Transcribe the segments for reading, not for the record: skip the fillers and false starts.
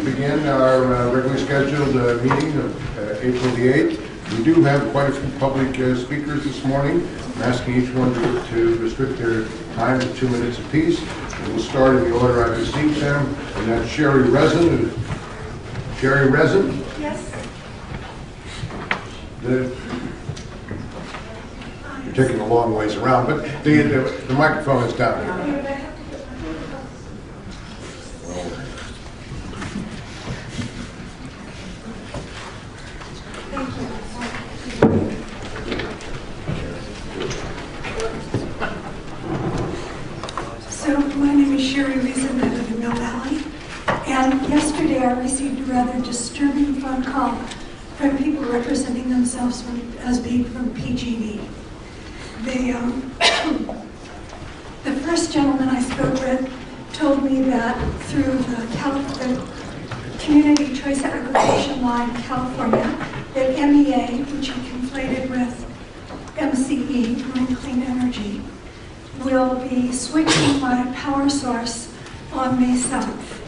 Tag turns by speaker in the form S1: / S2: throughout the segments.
S1: begin our regularly scheduled meeting of April the 8th. We do have quite a few public speakers this morning. I'm asking each one to restrict their time to 2 minutes apiece. And we'll start in the order I received them, and that's Sherry Resin. Sherry Resin?
S2: Yes.
S1: You're taking a long ways around, but the microphone is down here.
S2: So my name is Sherry Reason, I live in Mill Valley, and yesterday I received a rather disturbing phone call from people representing themselves as being from PG&E. The first gentleman I spoke with told me that through the Community Choice Aggregation Law in California, that MEA, which he conflated with MCE, Marine Clean Energy, will be switching my power source on May 7th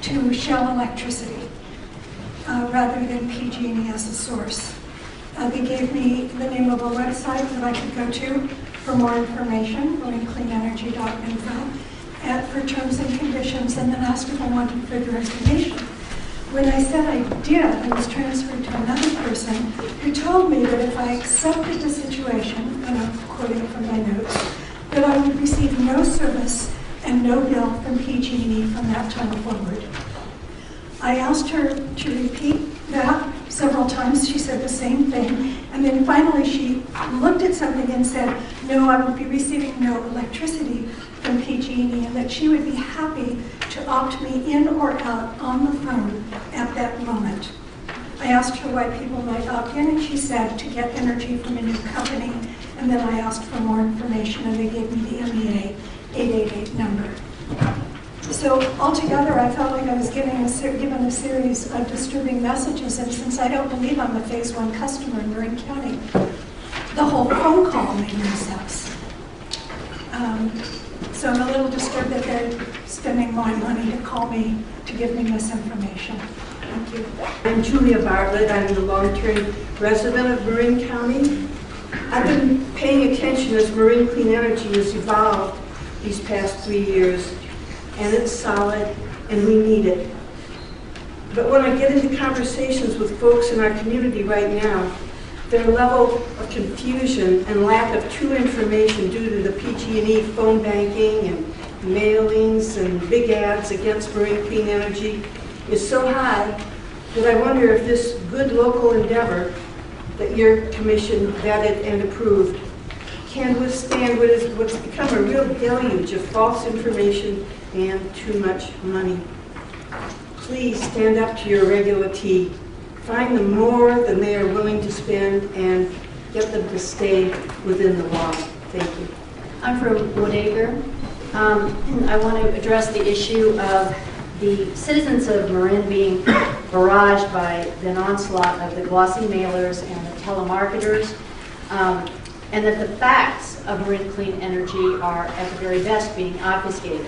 S2: to Shell Electricity rather than PG&E as a source. They gave me the name of a website that I could go to for more information, marinecleanenergy.info, for terms and conditions, and then asked if I wanted further information. When I said I did, I was transferred to another person who told me that if I accepted the situation, and I'm quoting from my notes, that I would receive no service and no bill from PG&E from that time forward. I asked her to repeat that several times. She said the same thing. And then finally she looked at something and said, no, I would be receiving no electricity from PG&E, and that she would be happy to opt me in or out on the phone at that moment. I asked her why people might opt in, and she said to get energy from a new company. And then I asked for more information, and they gave me the MEA 888 number. So altogether, I felt like I was given a series of disturbing messages, and since I don't believe I'm a Phase 1 customer in Marin County, the whole phone call made no sense. So I'm a little disturbed that they're spending my money to call me to give me misinformation. Thank you.
S3: I'm Julia Bartlett. I'm the long-term resident of Marin County. I've been paying attention as Marin Clean Energy has evolved these past 3 years, and it's solid, and we need it. But when I get into conversations with folks in our community right now, their level of confusion and lack of true information due to the PG&E phone banking and mailings and big ads against Marin Clean Energy is so high that I wonder if this good local endeavor that your commission vetted and approved can withstand what's become a real deluge of false information and too much money. Please stand up to your regulatee. Find them more than they are willing to spend and get them to stay within the law. Thank you.
S4: I'm from Woodacre. I want to address the issue of the citizens of Marin being barraged by the onslaught of the glossy mailers and the telemarketers, and that the facts of Marin Clean Energy are, at the very best, being obfuscated.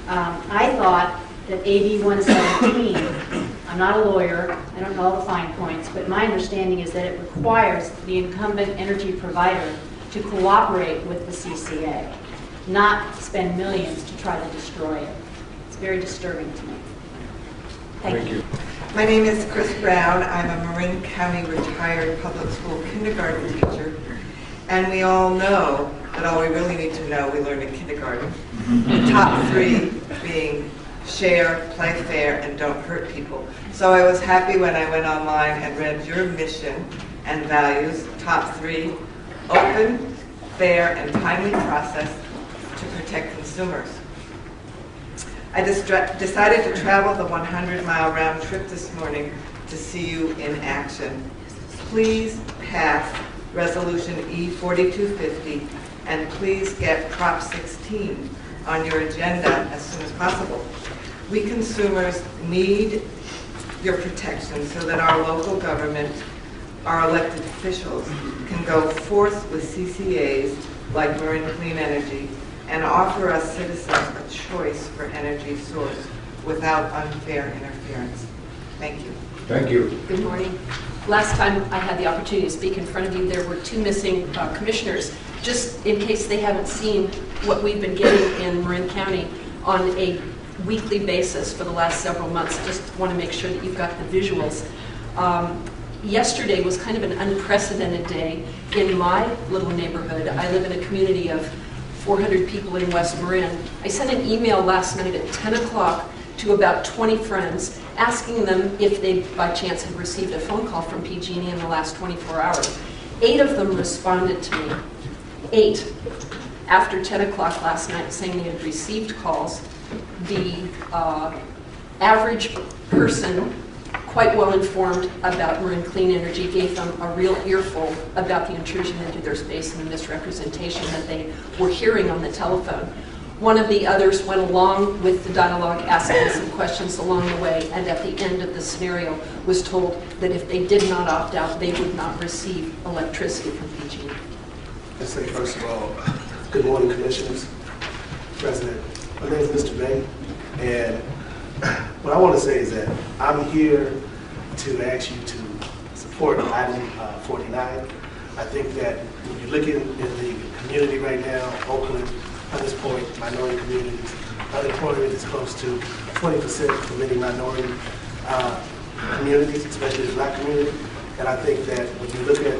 S4: I thought that AB 117, I'm not a lawyer, I don't know all the fine points, but my understanding is that it requires the incumbent energy provider to cooperate with the CCA, not spend millions to try to destroy it. It's very disturbing to me. Thank you.
S5: My name is Kris Brown. I'm a Marin County retired public school kindergarten teacher, and we all know that all we really need to know we learned in kindergarten. The top 3 being share, play fair, and don't hurt people. So I was happy when I went online and read your mission and values. Top 3, open, fair, and timely process to protect consumers. I decided to travel the 100-mile round trip this morning to see you in action. Please pass Resolution E4250, and please get Prop 16 on your agenda as soon as possible. We consumers need your protection so that our local government, our elected officials, can go forth with CCAs like Marin Clean Energy and offer us citizens a choice for energy source. without unfair interference. Thank you.
S1: Thank you.
S6: Good morning. Last time I had the opportunity to speak in front of you, there were 2 missing commissioners. Just in case they haven't seen what we've been getting in Marin County on a weekly basis for the last several months, just want to make sure that you've got the visuals. Yesterday was kind of an unprecedented day in my little neighborhood. I live in a community of 400 people in West Marin. I sent an email last night at 10 o'clock to about 20 friends, asking them if they by chance had received a phone call from PG&E in the last 24 hours. 8 of them responded to me. 8 after 10 o'clock last night, saying they had received calls. The average person, quite well informed about Marin Clean Energy, gave them a real earful about the intrusion into their space and the misrepresentation that they were hearing on the telephone. One of the others went along with the dialogue, asking some questions along the way, and at the end of the scenario was told that if they did not opt out, they would not receive electricity from PG&E.
S7: Let's say, first of all, good morning, Commissioners, President. My name is Mr. Bay, and what I want to say is that I'm here to ask you to support item 49. I think that when you look in the community right now, Oakland, at this point, minority communities, unemployment is close to 20% for many minority communities, especially the Black community. And I think that when you look at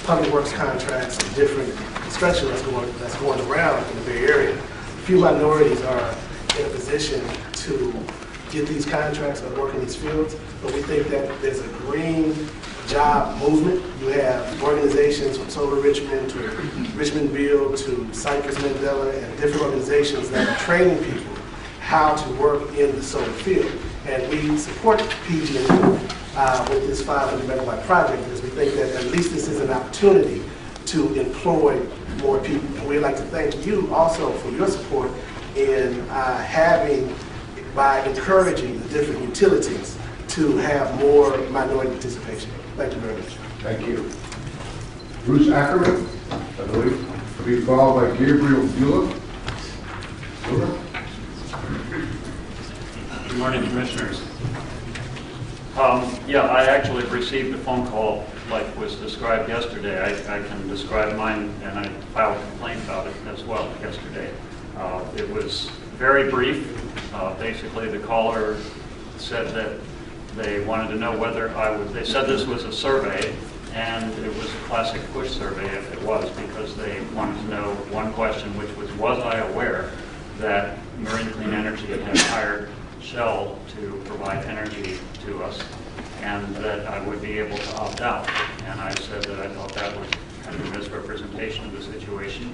S7: public works contracts and different construction that's going around in the Bay Area, few minorities are in a position to get these contracts or work in these fields. But we think that there's a green job movement. You have organizations from Solar Richmond to Richmondville to Cypress Mandela and different organizations that are training people how to work in the solar field. And we support PG&E with this 500 megawatt project because we think that at least this is an opportunity to employ more people. And we'd like to thank you also for your support in by encouraging the different utilities to have more minority participation. Thank you very much.
S1: Thank you. Bruce Ackerman, I believe, to be followed by Gabriel Bueller.
S8: Good morning, Commissioners. Yeah, I actually received a phone call like was described yesterday. I can describe mine, and I filed a complaint about it as well yesterday. It was very brief. Basically, the caller said that they wanted to know whether they said this was a survey, and it was a classic push survey if it was, because they wanted to know one question, which was I aware that Marin Clean Energy had hired Shell to provide energy to us, and that I would be able to opt out. And I said that I thought that was kind of a misrepresentation of the situation.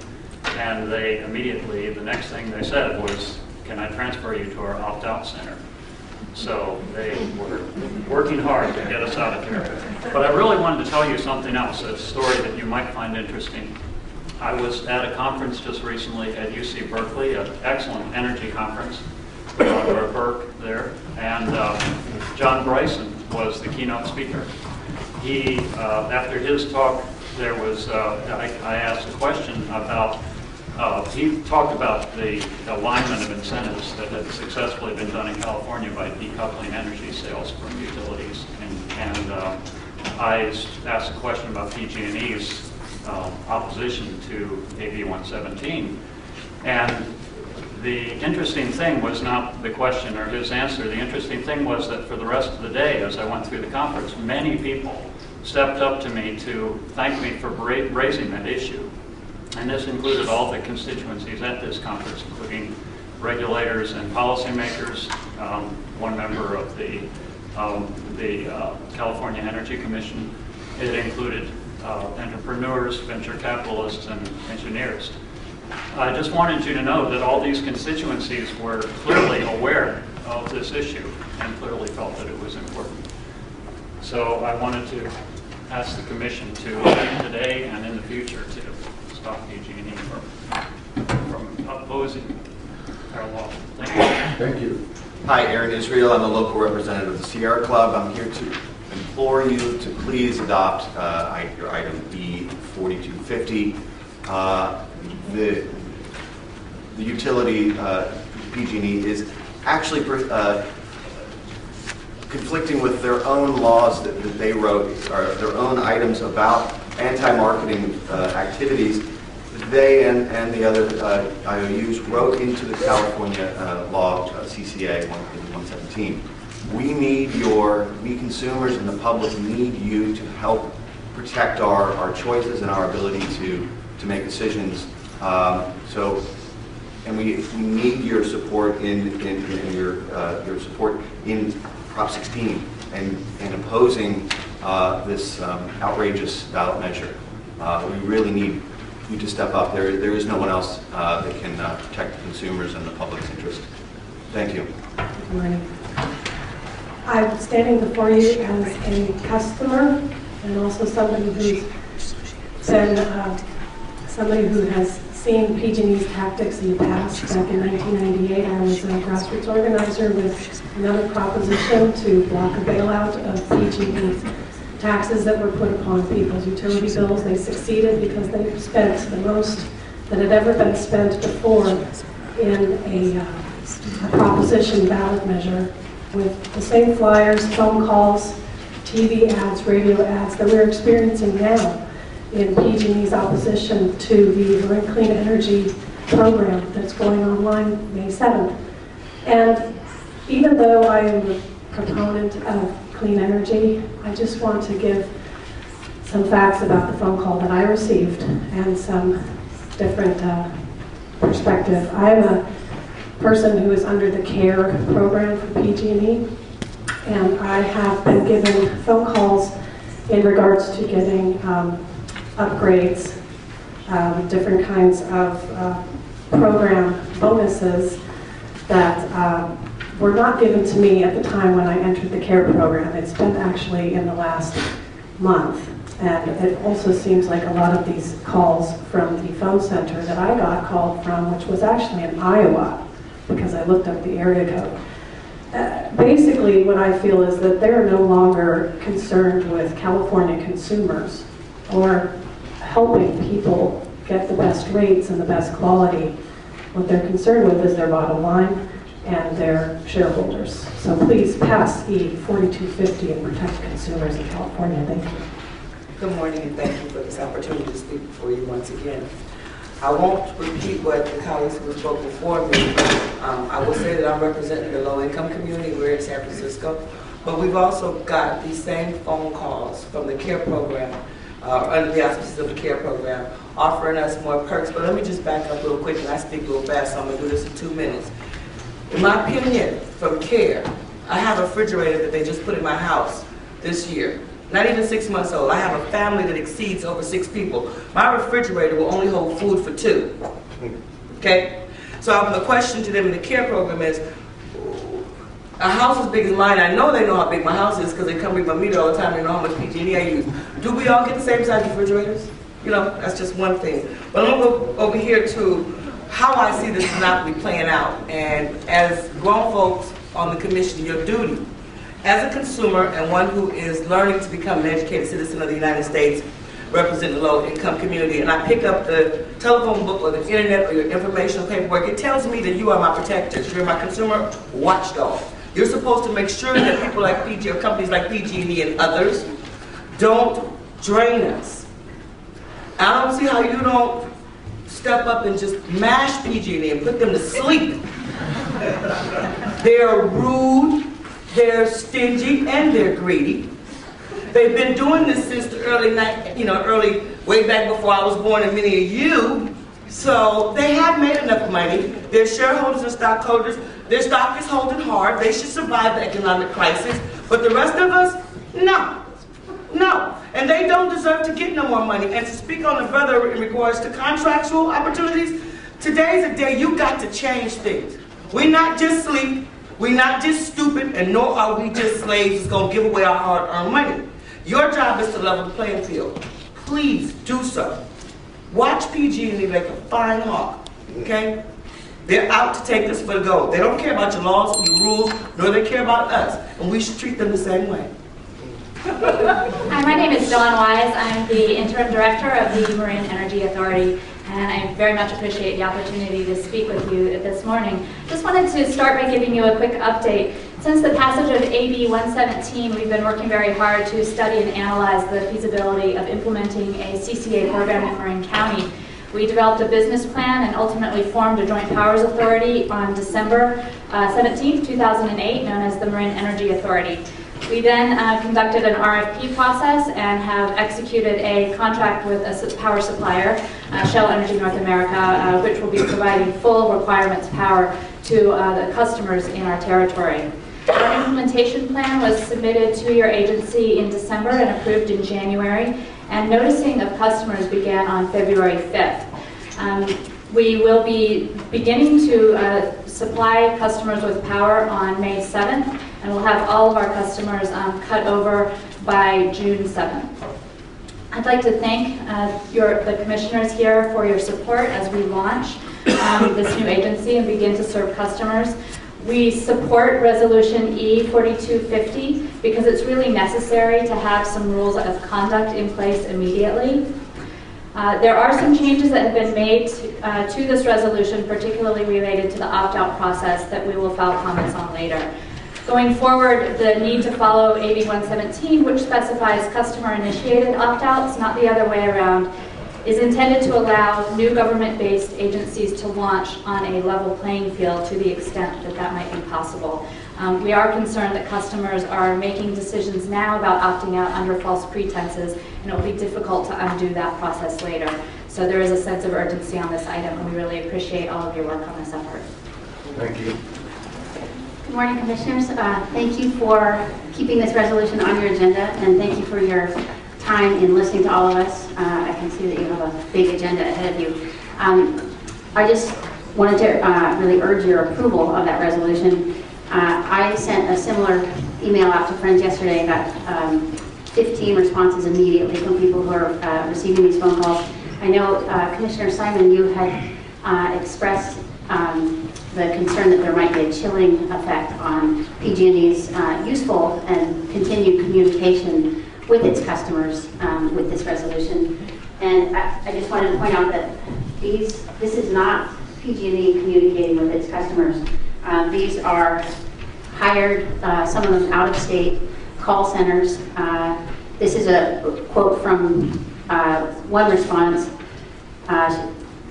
S8: And they immediately, the next thing they said was, can I transfer you to our opt-out center? So they were working hard to get us out of here. But I really wanted to tell you something else, a story that you might find interesting. I was at a conference just recently at UC Berkeley, an excellent energy conference, or Burke there, and John Bryson was the keynote speaker. He, after his talk, there was, I asked a question about, he talked about the alignment of incentives that had successfully been done in California by decoupling energy sales from utilities. And I asked a question about PG&E's opposition to AB 117. And the interesting thing was not the question or his answer. The interesting thing was that for the rest of the day, as I went through the conference, many people stepped up to me to thank me for raising that issue. And this included all the constituencies at this conference, including regulators and policymakers, one member of the California Energy Commission. It included entrepreneurs, venture capitalists, and engineers. I just wanted you to know that all these constituencies were clearly aware of this issue and clearly felt that it was important. So I wanted to ask the Commission to, today and in the future, to stop PG&E from opposing our law. Thank you.
S1: Thank you.
S9: Hi, Aaron Israel. I'm a local representative of the Sierra Club. I'm here to implore you to please adopt your item B4250. The utility, PG&E, is actually conflicting with their own laws that they wrote, or their own items about anti-marketing activities. They and the other IOUs wrote into the California law, CCA 117. We consumers and the public need you to help protect our choices and our ability to make decisions. And we need your support in your support in Prop 16 and opposing this outrageous ballot measure. We really need you to step up. There is no one else that can protect the consumers and the public's interest. Thank you.
S10: Good morning. I'm standing before you as a customer and also somebody who's been somebody who has seen PG&E's tactics in the past. Back in 1998, I was a grassroots organizer with another proposition to block a bailout of PG&E's taxes that were put upon people's utility bills. They succeeded because they spent the most that had ever been spent before in a proposition ballot measure with the same flyers, phone calls, TV ads, radio ads that we're experiencing now in PG&E's opposition to the Marin Clean Energy program that's going online May 7th. And even though I am a proponent of clean energy, I just want to give some facts about the phone call that I received and some different perspective. I am a person who is under the CARE program for PG&E, and I have been given phone calls in regards to getting upgrades, different kinds of program bonuses that were not given to me at the time when I entered the CARE program. It's been actually in the last month. And it also seems like a lot of these calls from the phone center that I got called from, which was actually in Iowa, because I looked up the area code. Basically, what I feel is that they're no longer concerned with California consumers or helping people get the best rates and the best quality. What they're concerned with is their bottom line and their shareholders. So please pass E 4250 and protect consumers in California. Thank you.
S11: Good morning, and thank you for this opportunity to speak before you once again. I won't repeat what the colleagues who spoke before me. I will say that I'm representing the low-income community. We're in San Francisco, but we've also got these same phone calls from the CARE program, under the auspices of the CARE program, offering us more perks. But let me just back up real quick, and I speak real fast, so I'm going to do this in 2 minutes. In my opinion, from CARE, I have a refrigerator that they just put in my house this year. Not even 6 months old. I have a family that exceeds over 6 people. My refrigerator will only hold food for 2. Okay? So the question to them in the CARE program is, a house as big as mine, I know they know how big my house is because they come read my meter all the time, they know how much PG&E I use. Do we all get the same size refrigerators? You know, that's just one thing. But I'm going to go over here to how I see this monopoly playing out. And as grown folks on the commission, your duty as a consumer and one who is learning to become an educated citizen of the United States, representing the low-income community, and I pick up the telephone book or the internet or your informational paperwork, it tells me that you are my protectors. You're my consumer watchdog. You're supposed to make sure that people like PG or companies like PG&E and others don't drain us. I don't see how you don't step up and just mash PG&E and put them to sleep. They're rude. They're stingy and they're greedy. They've been doing this since the early way back before I was born and many of you. So they have made enough money. They're shareholders and stockholders. Their stock is holding hard. They should survive the economic crisis. But the rest of us, no. No. And they don't deserve to get no more money. And to speak on the brother in regards to contractual opportunities, today's a day you got to change things. We're not just sleep. We're not just stupid, and nor are we just slaves who's going to give away our hard-earned money. Your job is to level the playing field. Please do so. Watch PG&E like a fine hawk, okay? They're out to take us for the gold. They don't care about your laws, your rules, nor they care about us, and we should treat them the same way.
S12: Hi, my name is Dawn Weisz. I'm the Interim Director of the Marin Energy Authority, and I very much appreciate the opportunity to speak with you this morning. Just wanted to start by giving you a quick update. Since the passage of AB 117, we've been working very hard to study and analyze the feasibility of implementing a CCA program in Marin County. We developed a business plan and ultimately formed a Joint Powers Authority on December 17, 2008, known as the Marin Energy Authority. We then conducted an RFP process and have executed a contract with a power supplier, Shell Energy North America, which will be providing full requirements power to the customers in our territory. Our implementation plan was submitted to your agency in December and approved in January, and noticing of customers began on February 5th. We will be beginning to supply customers with power on May 7th, and we'll have all of our customers cut over by June 7th. I'd like to thank the commissioners here for your support as we launch this new agency and begin to serve customers. We support Resolution E4250 because it's really necessary to have some rules of conduct in place immediately. There are some changes that have been made to this resolution, particularly related to the opt-out process that we will file comments on later. Going forward, the need to follow AB 117, which specifies customer-initiated opt-outs, not the other way around, is intended to allow new government-based agencies to launch on a level playing field to the extent that that might be possible. We are concerned that customers are making decisions now about opting out under false pretenses, and it will be difficult to undo that process later. So there is a sense of urgency on this item, and we really appreciate all of your work on this effort.
S1: Thank you.
S4: Good morning, Commissioners. Thank you for keeping this resolution on your agenda, and thank you for your time in listening to all of us. I can see that you have a big agenda ahead of you. I just wanted to really urge your approval of that resolution. I sent a similar email out to friends yesterday and got 15 responses immediately from people who are receiving these phone calls. I know, Commissioner Simon, you had expressed the concern that there might be a chilling effect on PG&E's useful and continued communication with its customers with this resolution. And I just wanted to point out that this is not PG&E communicating with its customers. These are hired, some of them out-of-state call centers. This is a quote from one response.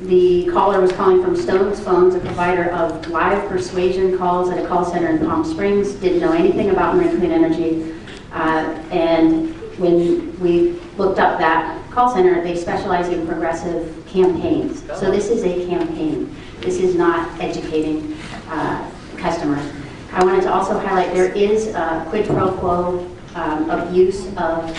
S4: The caller was calling from Stone's Phones, a provider of live persuasion calls at a call center in Palm Springs, didn't know anything about Marin Clean Energy. And when we looked up that call center, they specialize in progressive campaigns. So this is a campaign. This is not educating customers. I wanted to also highlight there is a quid pro quo of use of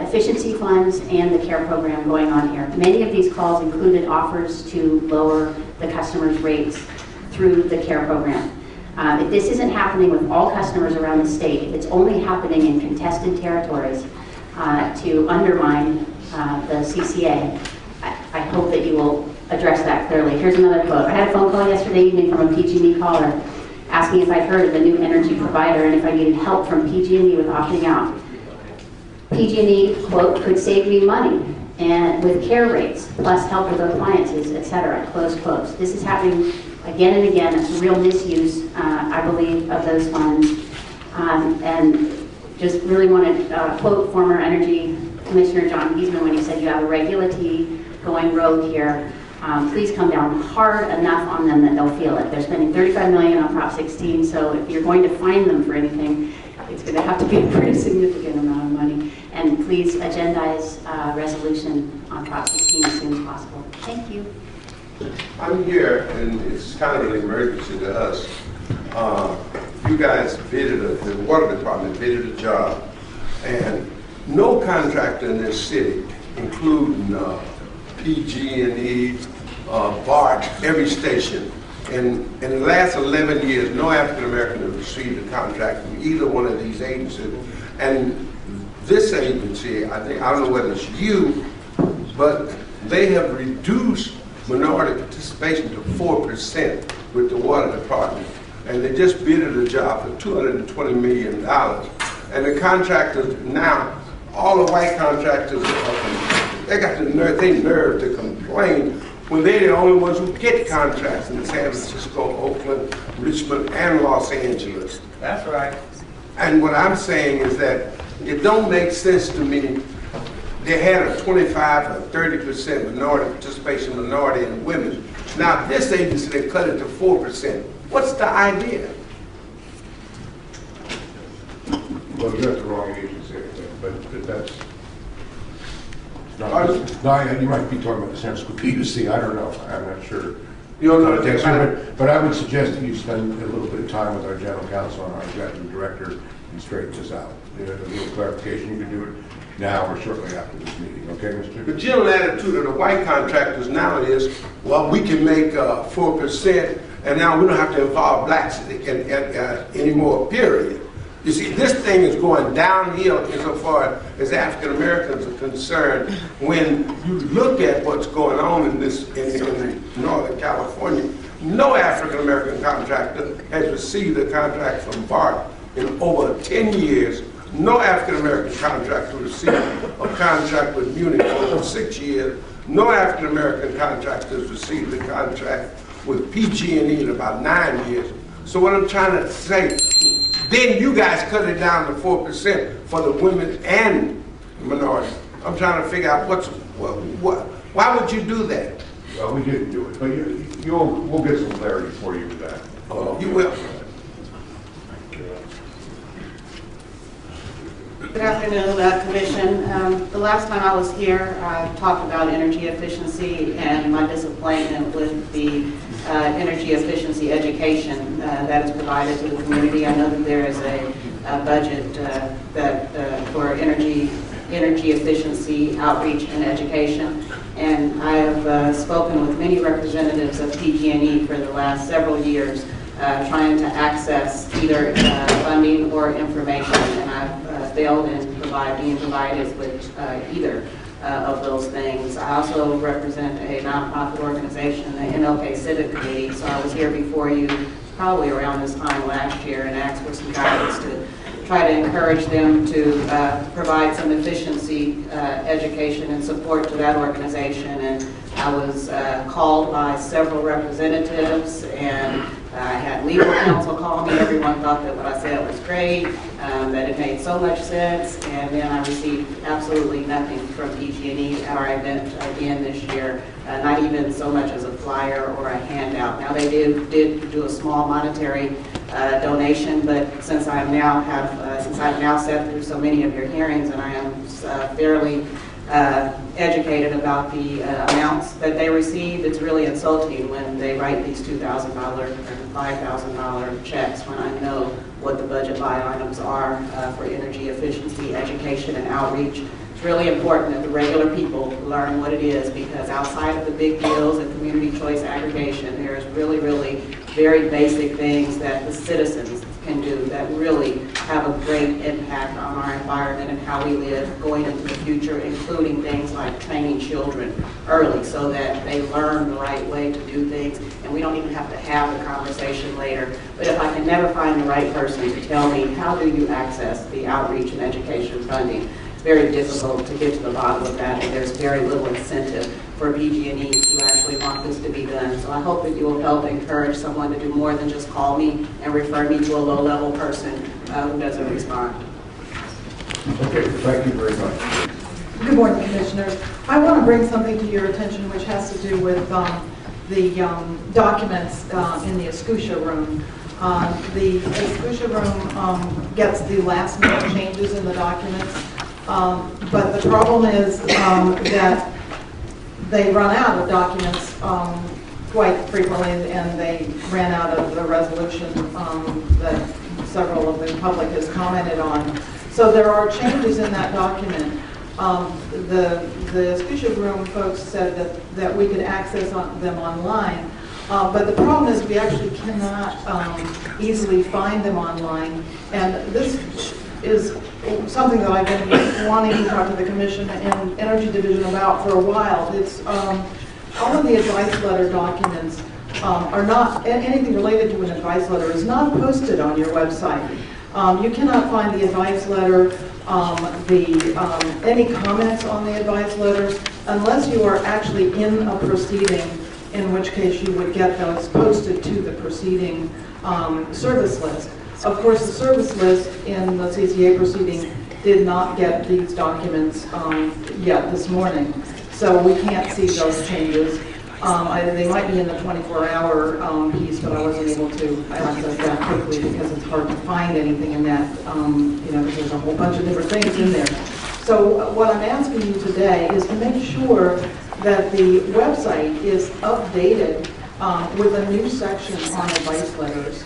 S4: efficiency funds and the CARE program going on here. Many of these calls included offers to lower the customers' rates through the CARE program. If this isn't happening with all customers around the state, if it's only happening in contested territories to undermine the CCA, I hope that you will address that clearly. Here's another quote. I had a phone call yesterday evening from a PG&E caller asking if I'd heard of a new energy provider and if I needed help from PG&E with opting out. PG&E, quote, could save me money and with CARE rates, plus help with appliances, etc., close quotes. This is happening again and again. It's a real misuse, I believe, of those funds. And just really want to quote former Energy Commissioner John Giesman when he said, you have a regulatory going rogue here. Please come down hard enough on them that they'll feel it. They're spending $35 million on Prop 16, so if you're going to fine them for anything, it's going to have to be a pretty significant amount of money. And please agendize resolution on Prop 16 as soon as possible. Thank you.
S13: I'm here, and it's kind of an emergency to us. You guys the water department bidded a job, and no contractor in this city, including PG&E, BART, every station, in the last 11 years, no African American has received a contract from either one of these agencies. And this agency, I don't know whether it's you, but they have reduced minority participation to 4% with the water department. And they just bidded a job for $220 million. And the contractors now, all the white contractors, they got the nerve to complain when they're the only ones who get contracts in San Francisco, Oakland, Richmond, and Los Angeles.
S11: That's right.
S13: And what I'm saying is that it don't make sense to me. They had a 25 or 30% minority participation minority in women. Now this agency, they cut it to 4%. What's the idea?
S1: Well, you got the wrong agency, I think, but that's... No, you might be talking about the San Francisco PUC, I don't know, I'm not sure.
S13: You don't know
S1: but I would suggest that you spend a little bit of time with our general counsel and our executive director and straighten this out. You know, a little clarification, you can do it now or shortly after this meeting, okay, Mr.
S13: The general attitude of the white contractors now is, well, we can make 4%, and now we don't have to involve blacks anymore, period. You see, this thing is going downhill insofar as African Americans are concerned. When you look at what's going on in Northern California, no African American contractor has received a contract from Bartlett in over 10 years. No African American contractor received a contract with Munich for over 6 years. No African American contractors received a contract with PG&E in about 9 years. So what I'm trying to say, then you guys cut it down to 4% for the women and minorities. I'm trying to figure out why would you do that?
S1: Well, we didn't do it, but we'll get some clarity for you with that.
S13: You will.
S14: Good afternoon, Commission. The last time I was here, I talked about energy efficiency and my disappointment with the energy efficiency education that is provided to the community. I know that there is a budget for energy efficiency outreach and education, and I have spoken with many representatives of PG&E for the last several years trying to access either funding or information, and I've failed in being provided with either of those things. I also represent a nonprofit organization, the MLK Civic Committee, so I was here before you probably around this time last year and asked for some guidance to try to encourage them to provide some efficiency education and support to that organization. And I was called by several representatives, and I had legal counsel call me. Everyone thought that what I said was great, that it made so much sense, and then I received absolutely nothing from PG&E at our event again this year, not even so much as a flyer or a handout. Now they did do a small monetary donation, but since I've now sat through so many of your hearings, and I am fairly educated about the amounts that they received, it's really insulting when they write these $2,000 or $5,000 checks when I know what the budget line items are for energy efficiency, education, and outreach. It's really important that the regular people learn what it is, because outside of the big deals and community choice aggregation, there's really, really very basic things that the citizens can do that really have a great impact on our environment and how we live going into the future, including things like training children early so that they learn the right way to do things, and we don't even have to have the conversation later. But if I can never find the right person to tell me how do you access the outreach and education funding, it's very difficult to get to the bottom of that, and there's very little incentive for PG&E to actually want this to be done. So I hope that you will help encourage someone to do more than just call me and refer me to a low-level person who doesn't respond.
S1: Okay, thank you very much.
S15: Good morning, Commissioners. I want to bring something to your attention which has to do with the documents in the Escutia room. The Escutia room gets the last-minute changes in the documents, but the problem is that they run out of documents quite frequently, and they ran out of the resolution that several of the public has commented on. So there are changes in that document. The Escutia room folks said that we could access them online, but the problem is we actually cannot easily find them online, and this is something that I've been wanting to talk to the Commission and Energy Division about for a while. It's all of the advice letter documents are not, anything related to an advice letter is not posted on your website. You cannot find the advice letter, any comments on the advice letters, unless you are actually in a proceeding in which case you would get those posted to the proceeding service list. Of course, the service list in the CCA proceeding did not get these documents yet this morning, so we can't see those changes. They might be in the 24-hour piece, but I wasn't able to access that quickly because it's hard to find anything in that, because there's a whole bunch of different things in there. So what I'm asking you today is to make sure that the website is updated with a new section on advice letters,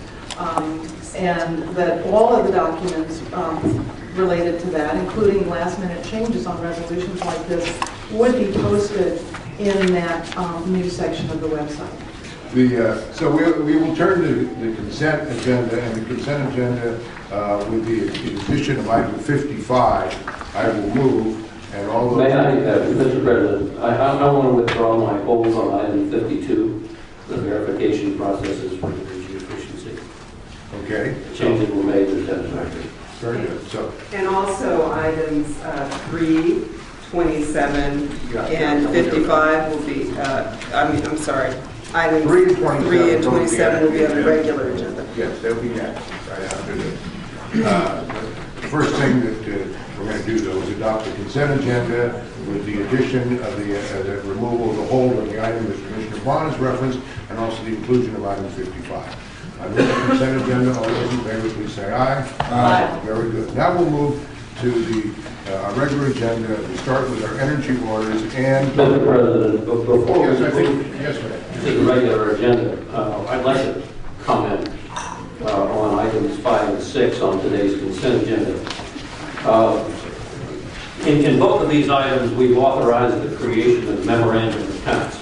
S15: and that all of the documents related to that, including last-minute changes on resolutions like this, would be posted in that new section of the website.
S1: So we will turn to the consent agenda, and the consent agenda with the addition of item 55, I will move, and all those...
S16: May I, Mr. President, I want to withdraw my hold on item 52, the verification processes for energy efficiency.
S1: Okay.
S16: Changes were made to satisfactory.
S1: Very good. So,
S17: and also items 3, 27, and 55 will be, I'm sorry, items 3 and 27 will be on the regular agenda.
S1: Yes, they'll be next, right after this. The first thing that we're going to do, though, is adopt the consent agenda with the addition of the removal of the hold on the item that Commissioner Bond has referenced, and also the inclusion of item 55. I move the consent agenda. All those in favor, please say aye. Aye. Very good. Now we'll move to the regular agenda. We start with our energy orders and...
S16: Mr. President, before
S1: yes,
S16: we
S1: I
S16: move
S1: think, yes, ma'am.
S16: to the regular agenda, I'd like to comment on items 5 and 6 on today's consent agenda. In both of these items, we've authorized the creation of memorandum accounts.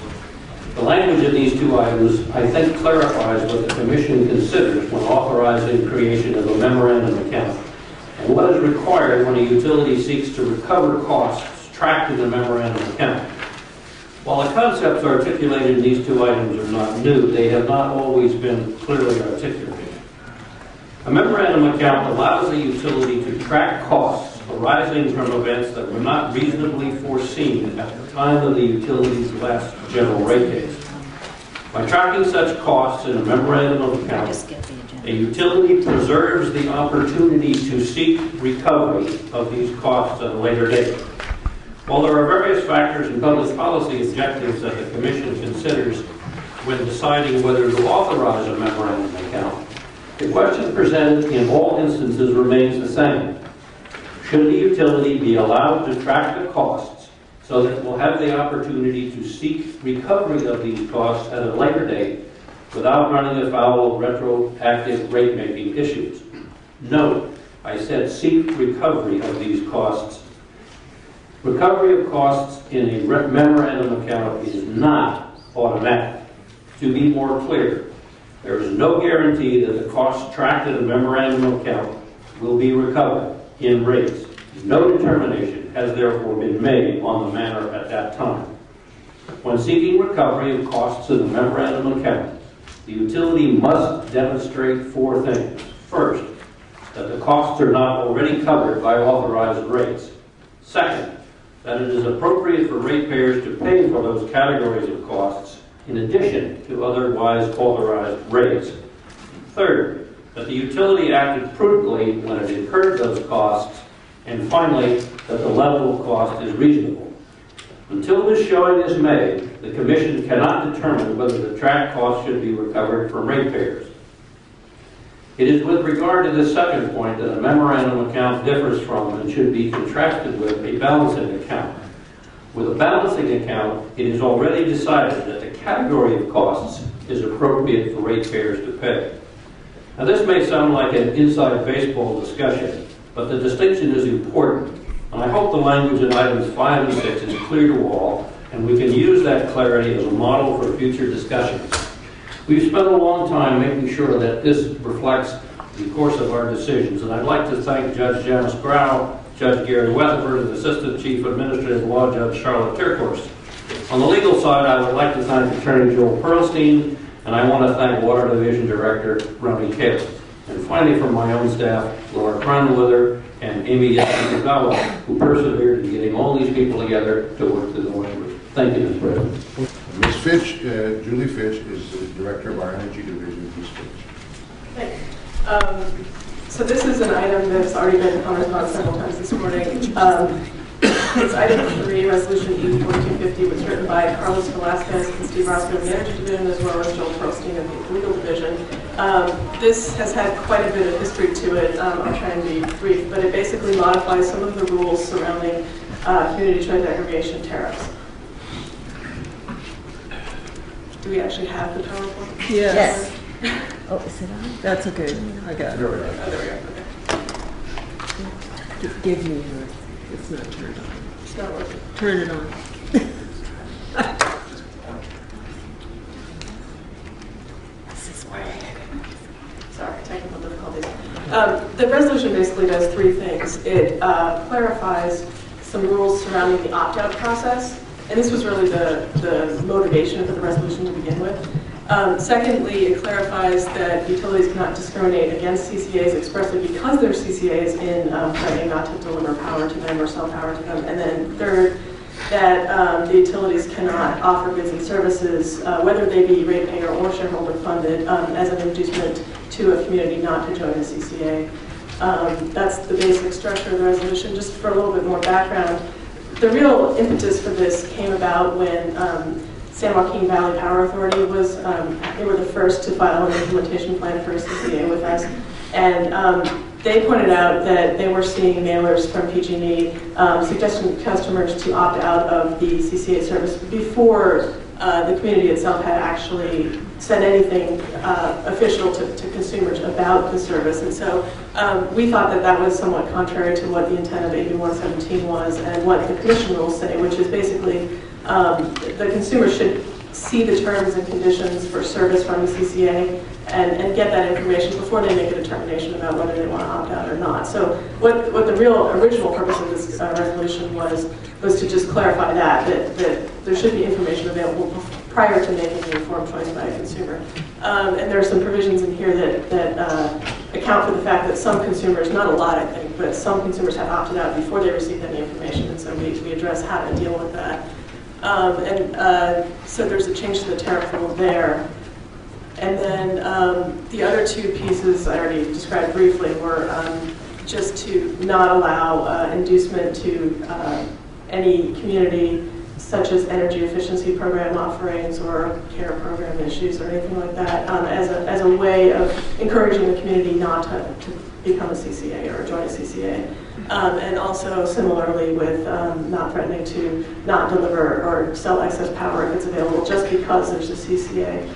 S16: The language in these two items, I think, clarifies what the Commission considers when authorizing creation of a memorandum account and what is required when a utility seeks to recover costs tracked in the memorandum account. While the concepts articulated in these two items are not new, they have not always been clearly articulated. A memorandum account allows a utility to track costs arising from events that were not reasonably foreseen at the time of the utility's last general rate case. By tracking such costs in a memorandum of account, a utility preserves the opportunity to seek recovery of these costs at a later date. While there are various factors and public policy objectives that the Commission considers when deciding whether to authorize a memorandum account, the question presented in all instances remains the same. Should the utility be allowed to track the costs so that it will have the opportunity to seek recovery of these costs at a later date without running afoul of retroactive rate-making issues? Note, I said seek recovery of these costs. Recovery of costs in a memorandum account is not automatic. To be more clear, there is no guarantee that the costs tracked in a memorandum account will be recovered in rates. No determination has therefore been made on the matter at that time. When seeking recovery of costs in the memorandum account, the utility must demonstrate 4 things. First, that the costs are not already covered by authorized rates. Second, that it is appropriate for ratepayers to pay for those categories of costs in addition to otherwise authorized rates. Third, that the utility acted prudently when it incurred those costs. And finally, that the level of cost is reasonable. Until this showing is made, the Commission cannot determine whether the tracked costs should be recovered from ratepayers. It is with regard to this second point that a memorandum account differs from and should be contrasted with a balancing account. With a balancing account, it is already decided that the category of costs is appropriate for ratepayers to pay. Now, this may sound like an inside baseball discussion, but the distinction is important. And I hope the language in items 5 and 6 is clear to all, and we can use that clarity as a model for future discussions. We've spent a long time making sure that this reflects the course of our decisions, and I'd like to thank Judge Janice Grau, Judge Gary Weatherford, and Assistant Chief Administrative Law Judge Charlotte Tierkhorst. On the legal side, I would like to thank Attorney Joel Pearlstein, and I want to thank Water Division Director Ronnie Cale. And finally, from my own staff, Laura Kronwither and Amy Yasukawa, who persevered in getting all these people together to work through the language. Thank you, Mr. President.
S1: Ms. Fitch, Julie Fitch, is the Director of our Energy Division. Ms. Fitch.
S18: Thanks. So this is an item that's already been commented on several times this morning. It's item 3, Resolution E4250, was written by Carlos Velasquez and Steve Roscoe of the Energy Division, as well as Joel Pearlstein of the Legal Division. This has had quite a bit of history to it. I'll try and be brief, but it basically modifies some of the rules surrounding community choice aggregation tariffs. Do we actually have the PowerPoint?
S17: Yes.
S19: Oh, is it on?
S17: That's okay. I got it.
S18: Oh, there we go. Okay.
S17: Give me yours. It's not turned on.
S18: It's not working.
S17: Turn it on.
S19: This is working.
S18: Sorry, technical difficulties. The resolution basically does 3 things. It clarifies some rules surrounding the opt-out process, and this was really the motivation for the resolution to begin with. Secondly, it clarifies that utilities cannot discriminate against CCAs expressly because they're CCAs in threatening not to deliver power to them or sell power to them. And then third, that the utilities cannot offer goods and services, whether they be ratepayer or shareholder funded, as an inducement to a community not to join a CCA. That's the basic structure of the resolution. Just for a little bit more background, the real impetus for this came about when San Joaquin Valley Power Authority was, they were the first to file an implementation plan for a CCA with us. And they pointed out that they were seeing mailers from PG&E suggesting to customers to opt out of the CCA service before the community itself had actually said anything official to consumers about the service. And so we thought that that was somewhat contrary to what the intent of AB 117 was and what the commission rules say, which is basically the consumer should see the terms and conditions for service from the CCA and get that information before they make a determination about whether they want to opt out or not. So what the real original purpose of this resolution was to just clarify that there should be information available prior to making an informed choice by a consumer. And there are some provisions in here that account for the fact that some consumers, not a lot I think, but some consumers have opted out before they received any information, and so we address how to deal with that. So there's a change to the tariff rule there. And then the other 2 pieces I already described briefly were just to not allow inducement to any community, such as energy efficiency program offerings or care program issues or anything like that, as a way of encouraging the community not to become a CCA or join a CCA. And also similarly with not threatening to not deliver or sell excess power if it's available just because there's a CCA.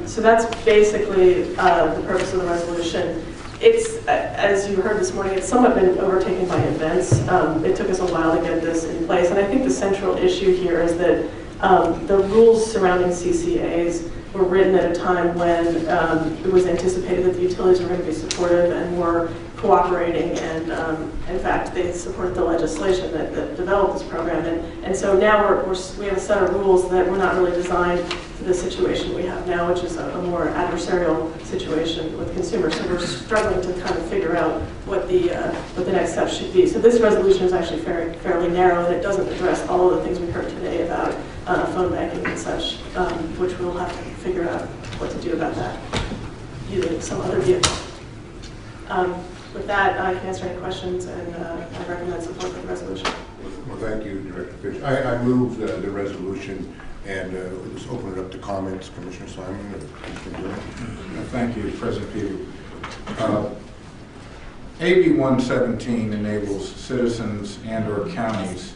S18: So that's basically the purpose of the resolution. It's, as you heard this morning, it's somewhat been overtaken by events. It took us a while to get this in place, and I think the central issue here is that the rules surrounding CCAs were written at a time when it was anticipated that the utilities were going to be supportive and were cooperating, and in fact they supported the legislation that developed this program, and so now we have a set of rules that were not really designed for the situation we have now, which is a more adversarial situation with consumers. So we're struggling to kind of figure out what the next steps should be. So this resolution is actually fairly narrow, and it doesn't address all of the things we heard today about phone banking and such, which we'll have to figure out what to do about that using some other vehicle. With that, I can answer any questions, and I recommend support for the resolution.
S1: Well, thank you, Director Fitch. I move the resolution, and let's open it up to comments. Commissioner Simon or Commissioner Durham.
S20: Thank you, President Peter. AB 117 enables citizens and/or counties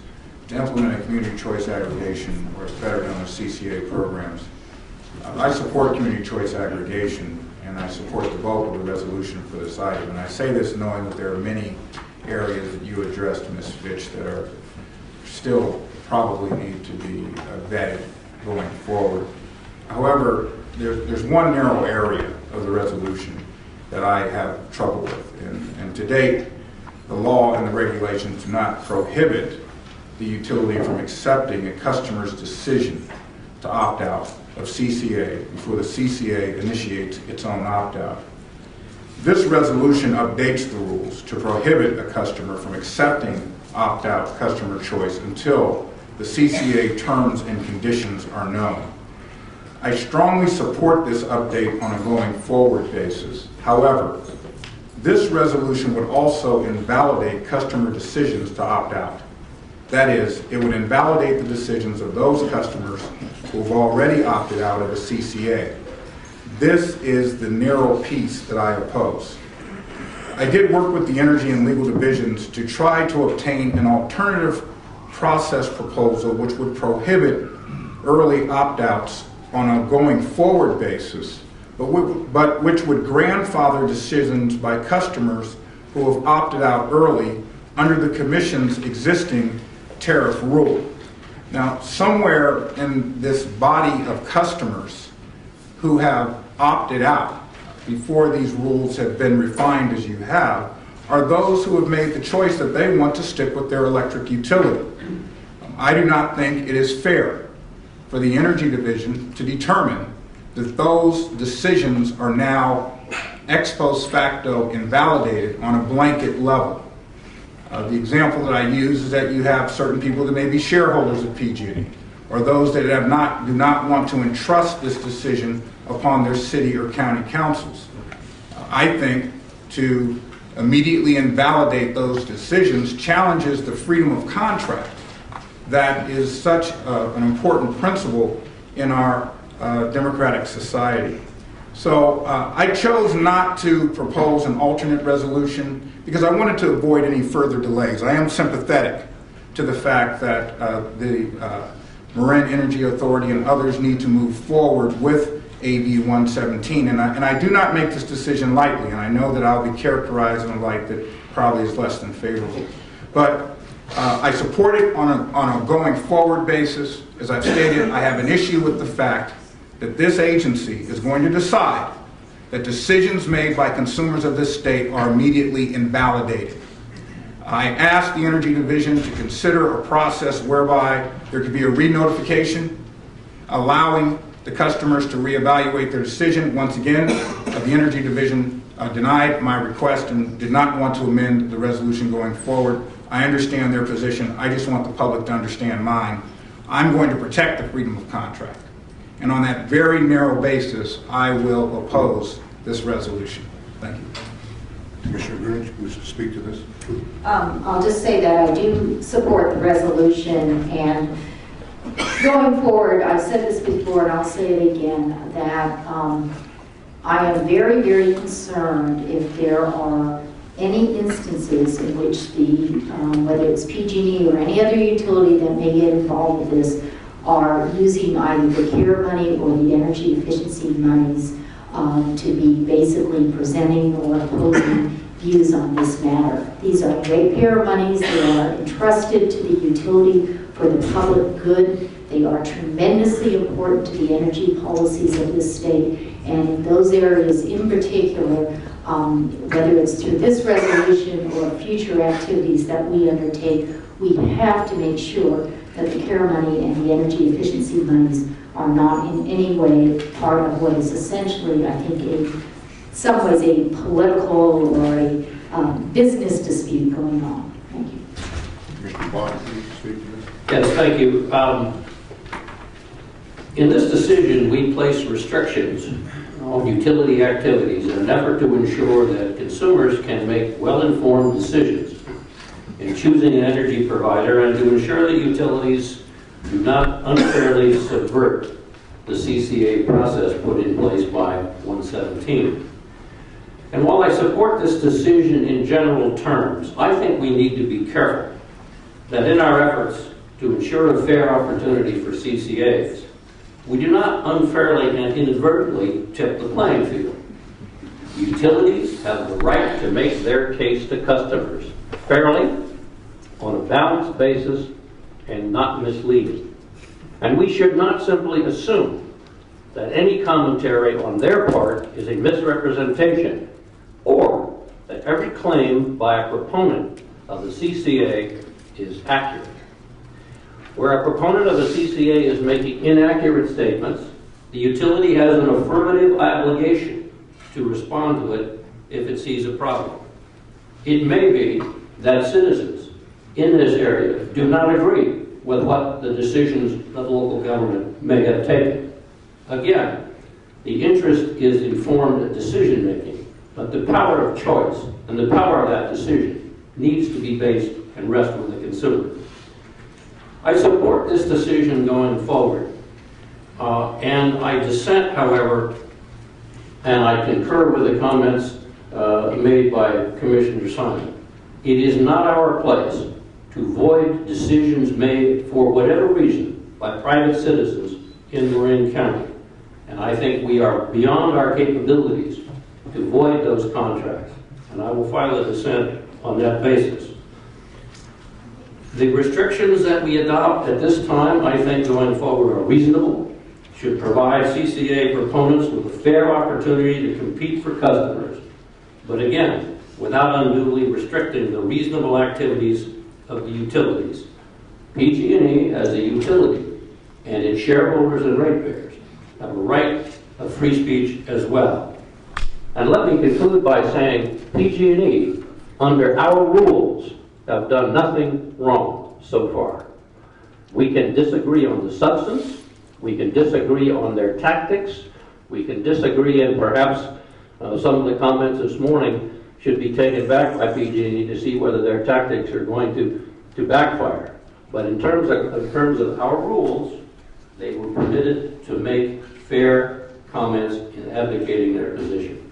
S20: to implement a community choice aggregation, or better known as CCA programs. I support community choice aggregation, and I support the bulk of the resolution for this item. And I say this knowing that there are many areas that you addressed, Ms. Fitch, that are still probably need to be vetted going forward. However, there's one narrow area of the resolution that I have trouble with. And to date, the law and the regulations do not prohibit the utility from accepting a customer's decision to opt out of CCA before the CCA initiates its own opt-out. This resolution updates the rules to prohibit a customer from accepting opt-out customer choice until the CCA terms and conditions are known. I strongly support this update on a going forward basis. However, this resolution would also invalidate customer decisions to opt out. That is, it would invalidate the decisions of those customers who have already opted out of a CCA. This is the narrow piece that I oppose. I did work with the Energy and Legal Divisions to try to obtain an alternative process proposal which would prohibit early opt-outs on a going forward basis, but which would grandfather decisions by customers who have opted out early under the Commission's existing tariff rule. Now, somewhere in this body of customers who have opted out before these rules have been refined as you have are those who have made the choice that they want to stick with their electric utility. I do not think it is fair for the Energy Division to determine that those decisions are now ex post facto invalidated on a blanket level. The example that I use is that you have certain people that may be shareholders of PG&E, or those that do not want to entrust this decision upon their city or county councils. I think to immediately invalidate those decisions challenges the freedom of contract that is such an important principle in our democratic society. So I chose not to propose an alternate resolution because I wanted to avoid any further delays. I am sympathetic to the fact that the Marin Energy Authority and others need to move forward with AB 117, and I do not make this decision lightly, and I know that I'll be characterized in a light that probably is less than favorable. But I support it on a going forward basis. As I've stated, I have an issue with the fact that this agency is going to decide that decisions made by consumers of this state are immediately invalidated. I asked the Energy Division to consider a process whereby there could be a re-notification, allowing the customers to reevaluate their decision. Once again, the Energy Division denied my request and did not want to amend the resolution going forward. I understand their position. I just want the public to understand mine. I'm going to protect the freedom of contract. And on that very narrow basis, I will oppose this resolution. Thank you.
S1: Commissioner Green, wish to speak to this?
S21: I'll just say that I do support the resolution, and going forward, I've said this before and I'll say it again, that I am very, very concerned if there are any instances in which whether it's PG&E or any other utility that may get involved with this, are using either the CARE money or the energy efficiency monies to be basically presenting or opposing views on this matter. These are ratepayer monies. They are entrusted to the utility for the public good. They are tremendously important to the energy policies of this state. And in those areas in particular, whether it's through this resolution or future activities that we undertake, we have to make sure that the CARE money and the energy efficiency monies are not in any way part of what is essentially, I think, in some ways a political or a business dispute going on. Thank you.
S1: Commissioner Bond, please speak to this.
S16: Yes, thank you. In this decision, we place restrictions on utility activities in an effort to ensure that consumers can make well-informed decisions in choosing an energy provider and to ensure that utilities do not unfairly subvert the CCA process put in place by 117. And while I support this decision in general terms, I think we need to be careful that in our efforts to ensure a fair opportunity for CCAs, we do not unfairly and inadvertently tip the playing field. Utilities have the right to make their case to customers fairly, on a balanced basis, and not misleading. And we should not simply assume that any commentary on their part is a misrepresentation, or that every claim by a proponent of the CCA is accurate. Where a proponent of the CCA is making inaccurate statements, the utility has an affirmative obligation to respond to it if it sees a problem. It may be that citizens in this area do not agree with what the decisions that local government may have taken. Again, the interest is informed decision-making, but the power of choice and the power of that decision needs to be based and rest with the consumer. I support this decision going forward, and I dissent, however, and I concur with the comments made by Commissioner Simon. It is not our place to void decisions made for whatever reason by private citizens in Marin County. And I think we are beyond our capabilities to void those contracts. And I will file a dissent on that basis. The restrictions that we adopt at this time, I think going forward, are reasonable, should provide CCA proponents with a fair opportunity to compete for customers. But again, without unduly restricting the reasonable activities of the utilities. PG&E as a utility and its shareholders and ratepayers have a right of free speech as well. And let me conclude by saying PG&E, under our rules, have done nothing wrong so far. We can disagree on the substance, we can disagree on their tactics, we can disagree, and perhaps some of the comments this morning should be taken back by PG&E to see whether their tactics are going to backfire. But in terms of our rules, they were permitted to make fair comments in advocating their position.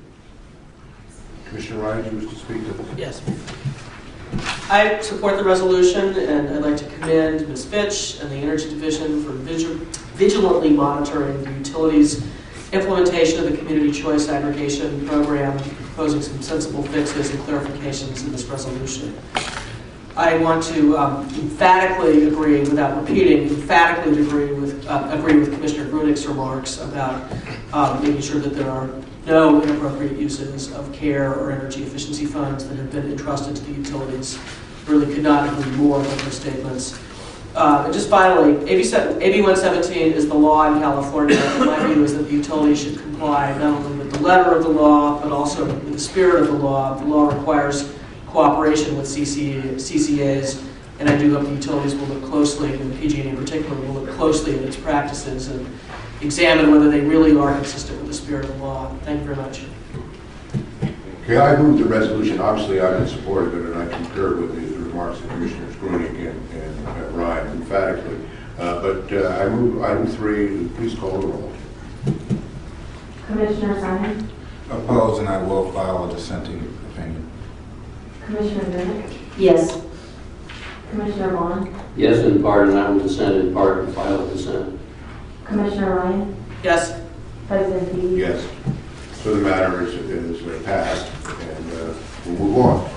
S1: Commissioner Ryan, do you wish to speak to this?
S2: Yes. I support the resolution, and I'd like to commend Ms. Fitch and the Energy Division for vigilantly monitoring the utilities' implementation of the Community Choice Aggregation Program, proposing some sensible fixes and clarifications in this resolution. I want to emphatically agree, without repeating, emphatically agree with Commissioner Grunick's remarks about making sure that there are no inappropriate uses of care or energy efficiency funds that have been entrusted to the utilities. Really could not agree more with her statements. And just finally, AB 117 is the law in California, and my view is that the utilities should comply not only with the letter of the law, but also with the spirit of the law. The law requires cooperation with CCAs, and I do hope the utilities will look closely, and PG&E in particular, will look closely at its practices and examine whether they really are consistent with the spirit of the law. Thank you very much.
S1: Okay, I move the resolution. Obviously, I'm in support of it, and I concur with the remarks of Commissioners Grunick and Ryan emphatically. But I move item 3. Please call the roll.
S22: Commissioner Simon?
S20: Oppose, and I will file a dissenting opinion.
S22: Commissioner Grunick?
S21: Yes.
S22: Commissioner Vaughn?
S16: Yes, in part, and I will dissent in part and file a dissent.
S22: Commissioner Ryan?
S2: Yes.
S22: President Pease?
S1: Yes. So the matter is passed, and we'll move on.